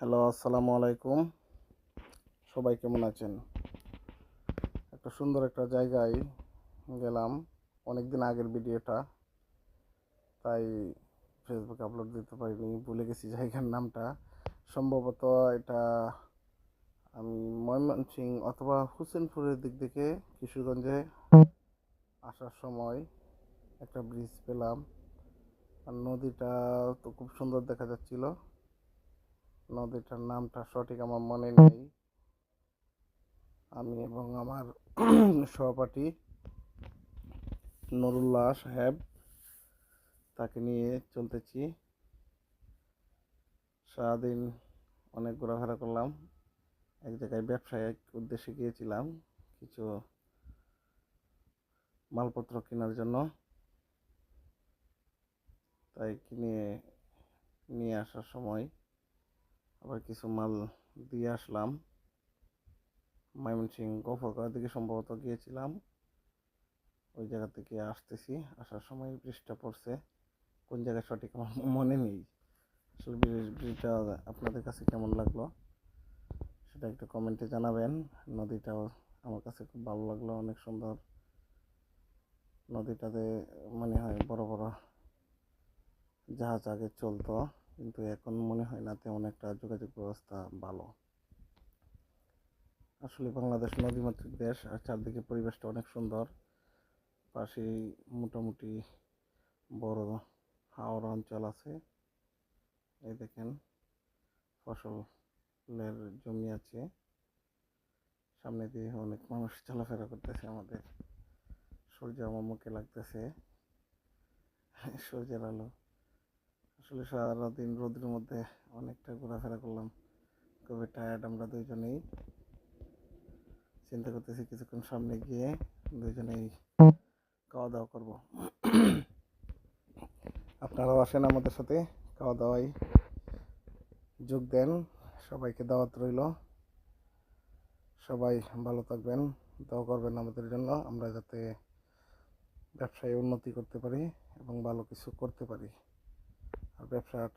Hello, আসসালামু আলাইকুম। সবাই কেমন আছেন? একটা সুন্দর একটা জায়গায় গেলাম। অনেক দিন আগের ভিডিওটা, তাই ফেসবুকে আপলোড দিতে পারিনি, ভুলে গেছি জায়গার নামটা। সম্ভবত এটা আমি ময়মনসিংহ অথবা হোসেনপুরের দিক থেকে কিশোরগঞ্জে আসার সময় একটা ব্রিজ পেলাম। আর নদীটা তো খুব সুন্দর দেখা যাচ্ছিল। নদীটার নামটা সঠিক আমার মনে নেই। আমি এবং আমার সহপাঠী নুরুল্লাহ সাহেব তাকে নিয়ে চলতেছি। সারাদিন অনেক ঘোরাফেরা করলাম। এক জায়গায় ব্যবসায়িক উদ্দেশ্যে গিয়েছিলাম কিছু মালপত্র কেনার জন্য, তাই কিনে নিয়ে আসার সময় আবার কিছু মাল দিয়ে আসলাম। ময়মনসিংহ গফরগাঁওয়ের দিকে সম্ভবত গিয়েছিলাম। ওই জায়গা থেকে আসতেছি, আসার সময় বৃষ্টিটা পড়ছে। কোন জায়গায় সঠিক আমার মনে নেই। আসলে বৃষ্টিটা আপনাদের কাছে কেমন লাগলো সেটা একটু কমেন্টে জানাবেন। নদীটাও আমার কাছে খুব ভালো লাগলো, অনেক সুন্দর। নদীটাতে মনে হয় বড় বড় জাহাজ আগে চলতো, কিন্তু এখন মনে হয় না তেমন একটা যোগাযোগ ব্যবস্থা ভালো। আসলে বাংলাদেশ নদীমাতৃক দেশ, আর চারদিকে পরিবেশটা অনেক সুন্দর। পাশেই মোটামুটি বড় হাওড় অঞ্চল আছে। এই দেখেন, ফসলের জমি আছে, সামনে দিয়ে অনেক মানুষ চলাফেরা করতেছে। আমাদের সূর্য আমার মুখে লাগতেছে, সূর্যের আলো। আসলে সারাদিন রোদের মধ্যে অনেকটা ঘোরাফেরা করলাম, খুবই টায়ার্ড আমরা দুইজনেই। চিন্তা করতেছি কিছুক্ষণ সামনে গিয়ে দুইজনেই খাওয়া দাওয়া করবো। আপনারাও আসেন আমাদের সাথে, খাওয়া দাওয়ায় যোগ দেন। সবাইকে দাওয়াত রইল। সবাই ভালো থাকবেন, দোয়া করবেন আমাদের জন্য, আমরা যাতে ব্যবসায় উন্নতি করতে পারি এবং ভালো কিছু করতে পারি। আর ব্যবসাটা